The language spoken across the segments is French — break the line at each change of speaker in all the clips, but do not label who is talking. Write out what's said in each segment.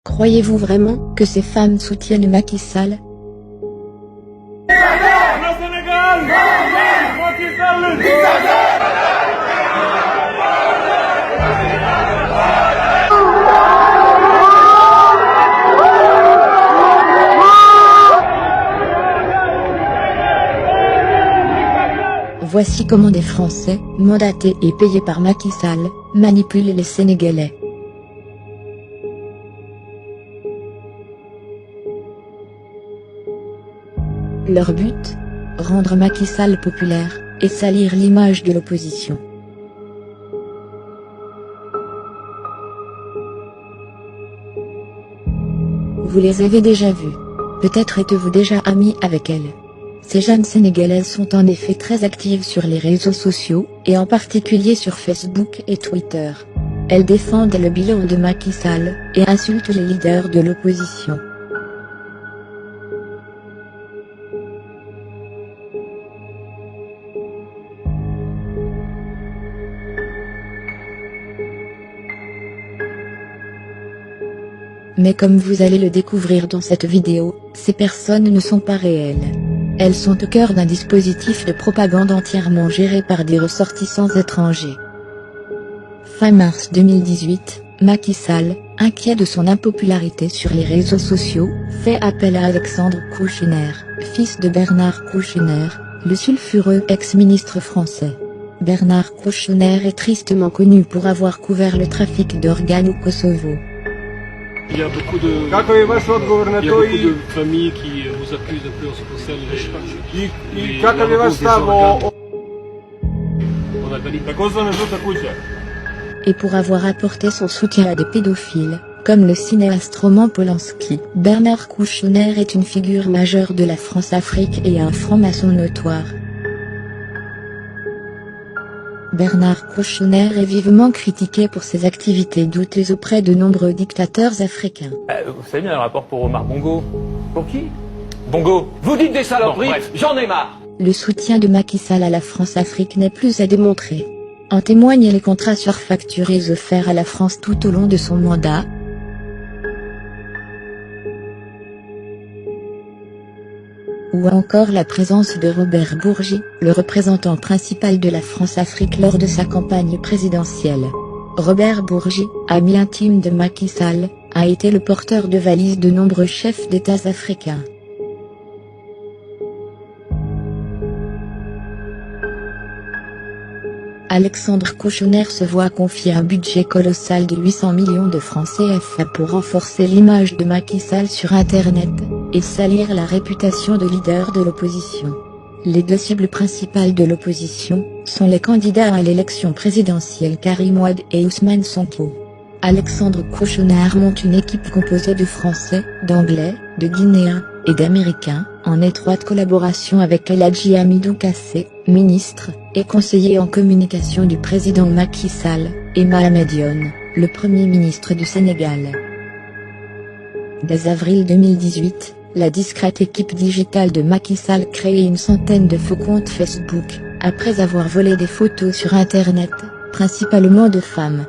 Croyez-vous vraiment que ces femmes soutiennent Macky Sall? Voici comment des Français, mandatés et payés par Macky Sall, manipulent les Sénégalais. Leur but? Rendre Macky Sall populaire, et salir l'image de l'opposition. Vous les avez déjà vus. Peut-être êtes-vous déjà amis avec elles. Ces jeunes Sénégalaises sont en effet très actives sur les réseaux sociaux, et en particulier sur Facebook et Twitter. Elles défendent le bilan de Macky Sall, et insultent les leaders de l'opposition. Mais comme vous allez le découvrir dans cette vidéo, ces personnes ne sont pas réelles. Elles sont au cœur d'un dispositif de propagande entièrement géré par des ressortissants étrangers. Fin mars 2018, Macky Sall, inquiet de son impopularité sur les réseaux sociaux, fait appel à Alexandre Kouchner, fils de Bernard Kouchner, le sulfureux ex-ministre français. Bernard Kouchner est tristement connu pour avoir couvert le trafic d'organes au Kosovo.
Il y a beaucoup de familles qui vous accusent de plus pour celle
et pour avoir apporté son soutien à des pédophiles, comme le cinéaste Roman Polanski. Bernard Kouchner est une figure majeure de la France-Afrique et un franc-maçon notoire. Bernard Kouchner est vivement critiqué pour ses activités douteuses auprès de nombreux dictateurs africains.
Vous savez bien le rapport pour Omar Bongo.
Pour qui?
Bongo.
Vous dites des saloperies,
Bon,
j'en ai marre.
Le soutien de Macky Sall à la France-Afrique n'est plus à démontrer. En témoignent les contrats surfacturés offerts à la France tout au long de son mandat. Ou encore la présence de Robert Bourgi, le représentant principal de la France-Afrique lors de sa campagne présidentielle. Robert Bourgi, ami intime de Macky Sall, a été le porteur de valises de nombreux chefs d'État africains. Alexandre Kouchner se voit confier un budget colossal de 800 millions de francs CFA pour renforcer l'image de Macky Sall sur Internet, et salir la réputation de leader de l'opposition. Les deux cibles principales de l'opposition sont les candidats à l'élection présidentielle Karim Wade et Ousmane Sonko. Alexandre Kouchner monte une équipe composée de Français, d'Anglais, de Guinéens, et d'Américains, en étroite collaboration avec El Hadji Hamidou Kassé, ministre, et conseiller en communication du président Macky Sall, et Mahamed Dionne, le premier ministre du Sénégal. Dès avril 2018, la discrète équipe digitale de Macky Sall crée une centaine de faux comptes Facebook, après avoir volé des photos sur Internet, principalement de femmes.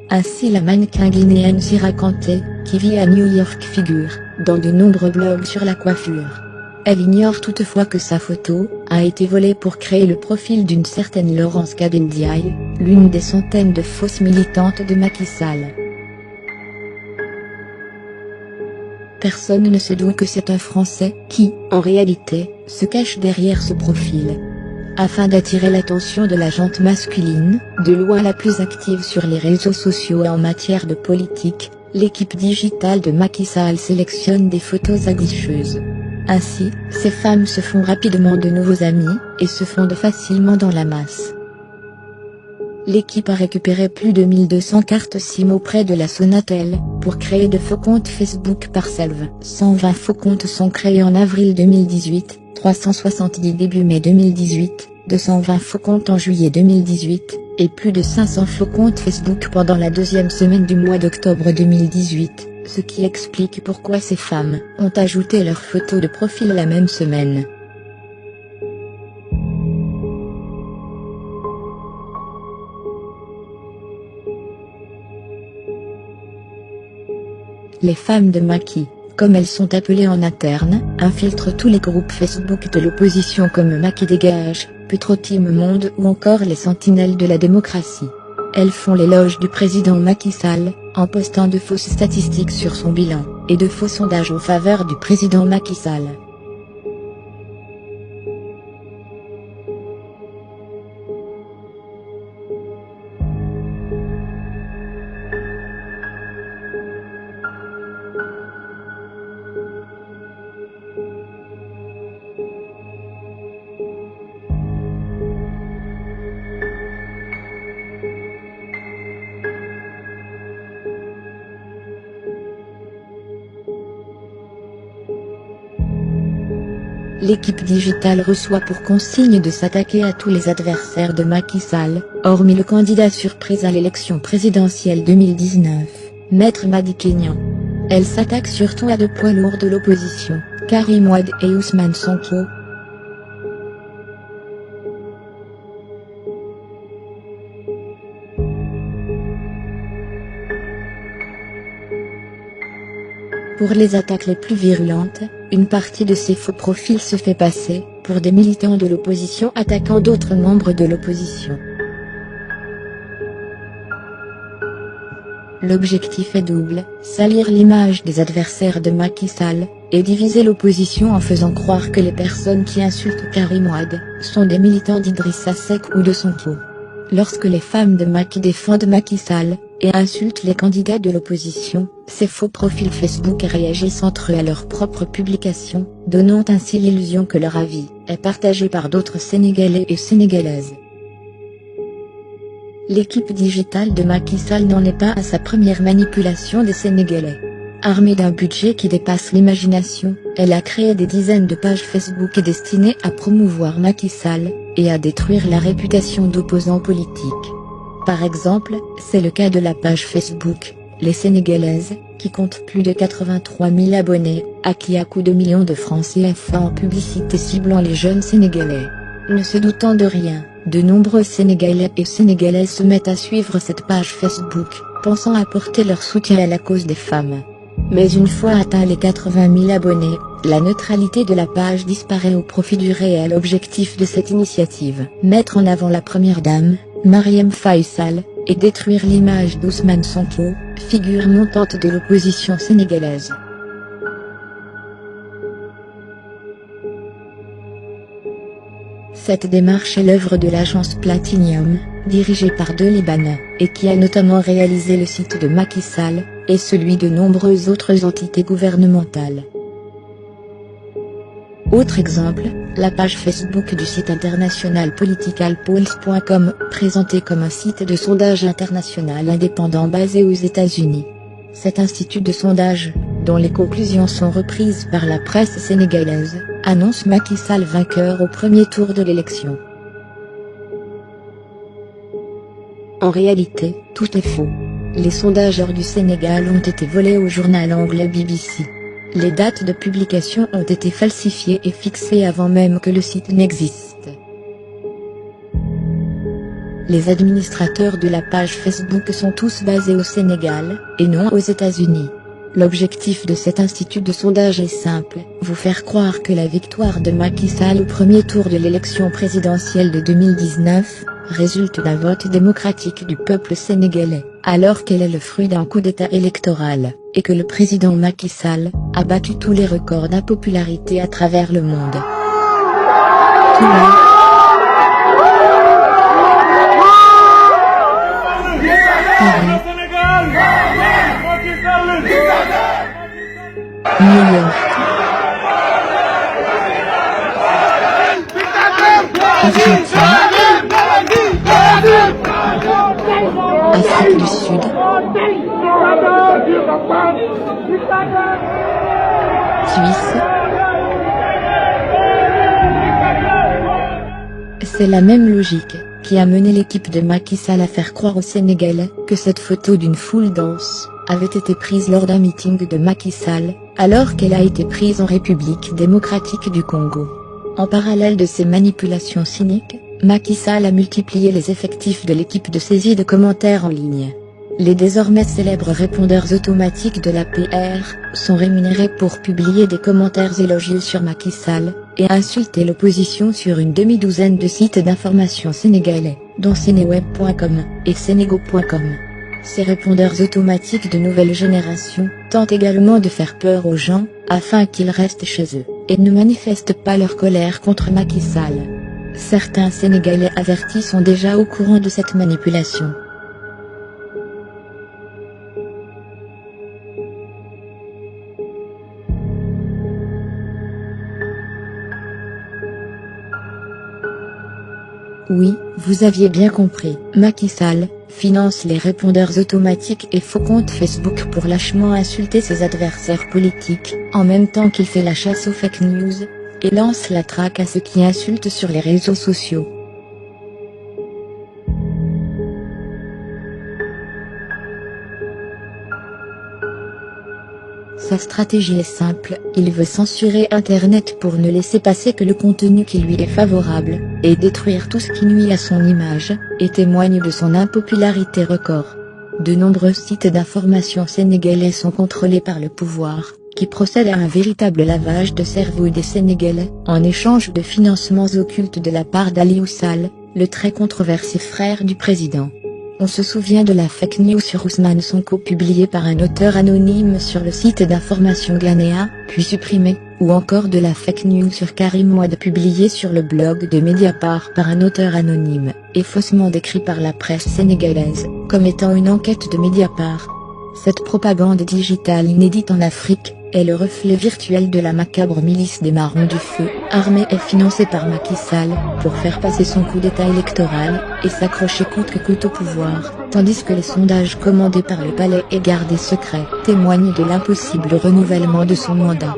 Ainsi la mannequin guinéenne Sira Kanté, qui vit à New York figure, dans de nombreux blogs sur la coiffure. Elle ignore toutefois que sa photo a été volée pour créer le profil d'une certaine Laurence Kabendiaï, l'une des centaines de fausses militantes de Macky Sall. Personne ne se doute que c'est un Français qui, en réalité, se cache derrière ce profil. Afin d'attirer l'attention de la gente masculine, de loin la plus active sur les réseaux sociaux et en matière de politique, l'équipe digitale de Macky Sall sélectionne des photos aguicheuses. Ainsi, ces femmes se font rapidement de nouveaux amis, et se fondent facilement dans la masse. L'équipe a récupéré plus de 1200 cartes SIM auprès de la Sonatel, pour créer de faux comptes Facebook par salve. 120 faux comptes sont créés en avril 2018, 370 début mai 2018, 220 faux comptes en juillet 2018, et plus de 500 faux comptes Facebook pendant la deuxième semaine du mois d'octobre 2018, ce qui explique pourquoi ces femmes ont ajouté leurs photos de profil la même semaine. Les femmes de Macky, comme elles sont appelées en interne, infiltrent tous les groupes Facebook de l'opposition comme Macky Dégage, Petro-Team Monde ou encore les Sentinelles de la démocratie. Elles font l'éloge du président Macky Sall, en postant de fausses statistiques sur son bilan, et de faux sondages en faveur du président Macky Sall. L'équipe digitale reçoit pour consigne de s'attaquer à tous les adversaires de Macky Sall, hormis le candidat surprise à l'élection présidentielle 2019, Maître Madické Niang. Elle s'attaque surtout à deux poids lourds de l'opposition, Karim Wade et Ousmane Sonko. Pour les attaques les plus virulentes, une partie de ces faux profils se fait passer pour des militants de l'opposition attaquant d'autres membres de l'opposition. L'objectif est double, salir l'image des adversaires de Macky Sall, et diviser l'opposition en faisant croire que les personnes qui insultent Karim Wade sont des militants d'Idrissa Seck ou de Sonko. Lorsque les femmes de Macky défendent Macky Sall, et insultent les candidats de l'opposition, ces faux profils Facebook réagissent entre eux à leurs propres publications, donnant ainsi l'illusion que leur avis est partagé par d'autres Sénégalais et Sénégalaises. L'équipe digitale de Macky Sall n'en est pas à sa première manipulation des Sénégalais. Armée d'un budget qui dépasse l'imagination, elle a créé des dizaines de pages Facebook destinées à promouvoir Macky Sall, et à détruire la réputation d'opposants politiques. Par exemple, c'est le cas de la page Facebook, Les Sénégalaises, qui compte plus de 83 000 abonnés, à qui à coups de millions de francs CFA en publicité ciblant les jeunes Sénégalais. Ne se doutant de rien, de nombreux Sénégalais et Sénégalaises se mettent à suivre cette page Facebook, pensant apporter leur soutien à la cause des femmes. Mais une fois atteint les 80 000 abonnés, la neutralité de la page disparaît au profit du réel objectif de cette initiative, mettre en avant la première dame, Marième Faye Sall, et détruire l'image d'Ousmane Sonko, figure montante de l'opposition sénégalaise. Cette démarche est l'œuvre de l'agence Platinium, dirigée par deux Libanais, et qui a notamment réalisé le site de Macky Sall, et celui de nombreuses autres entités gouvernementales. Autre exemple, la page Facebook du site international politicalpolls.com, présentée comme un site de sondage international indépendant basé aux États-Unis. Cet institut de sondage, dont les conclusions sont reprises par la presse sénégalaise, annonce Macky Sall vainqueur au premier tour de l'élection. En réalité, tout est faux. Les sondages hors du Sénégal ont été volés au journal anglais BBC. Les dates de publication ont été falsifiées et fixées avant même que le site n'existe. Les administrateurs de la page Facebook sont tous basés au Sénégal, et non aux États-Unis. L'objectif de cet institut de sondage est simple, vous faire croire que la victoire de Macky Sall au premier tour de l'élection présidentielle de 2019, résulte d'un vote démocratique du peuple sénégalais, alors qu'elle est le fruit d'un coup d'État électoral, et que le président Macky Sall a battu tous les records d'impopularité à travers le monde. New York, Argentine, Afrique du Sud, Suisse. C'est la même logique qui a mené l'équipe de Macky Sall à faire croire aux Sénégalais que cette photo d'une foule dense avait été prise lors d'un meeting de Macky Sall, alors qu'elle a été prise en République démocratique du Congo. En parallèle de ces manipulations cyniques, Macky Sall a multiplié les effectifs de l'équipe de saisie de commentaires en ligne. Les désormais célèbres répondeurs automatiques de l'APR sont rémunérés pour publier des commentaires élogieux sur Macky Sall et insulter l'opposition sur une demi-douzaine de sites d'information sénégalais, dont Sénéweb.com et Sénégo.com. Ces répondeurs automatiques de nouvelle génération tentent également de faire peur aux gens, afin qu'ils restent chez eux, et ne manifestent pas leur colère contre Macky Sall. Certains Sénégalais avertis sont déjà au courant de cette manipulation. Oui, vous aviez bien compris. Macky Sall finance les répondeurs automatiques et faux comptes Facebook pour lâchement insulter ses adversaires politiques, en même temps qu'il fait la chasse aux fake news, et lance la traque à ceux qui insultent sur les réseaux sociaux. Sa stratégie est simple, il veut censurer Internet pour ne laisser passer que le contenu qui lui est favorable, et détruire tout ce qui nuit à son image, et témoigne de son impopularité record. De nombreux sites d'information sénégalais sont contrôlés par le pouvoir, qui procède à un véritable lavage de cerveau des Sénégalais, en échange de financements occultes de la part d'Aliou Sall, le très controversé frère du président. On se souvient de la fake news sur Ousmane Sonko publiée par un auteur anonyme sur le site d'information Ghanéa, puis supprimée, ou encore de la fake news sur Karim Wade publiée sur le blog de Mediapart par un auteur anonyme, et faussement décrit par la presse sénégalaise, comme étant une enquête de Mediapart. Cette propagande digitale inédite en Afrique est le reflet virtuel de la macabre milice des Marrons du Feu, armée et financée par Macky Sall, pour faire passer son coup d'état électoral, et s'accrocher coûte que coûte au pouvoir, tandis que les sondages commandés par le palais et gardés secrets témoignent de l'impossible renouvellement de son mandat.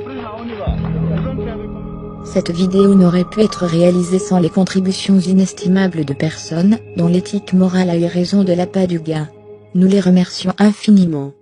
Cette vidéo n'aurait pu être réalisée sans les contributions inestimables de personnes, dont l'éthique morale a eu raison de l'appât du gain. Nous les remercions infiniment.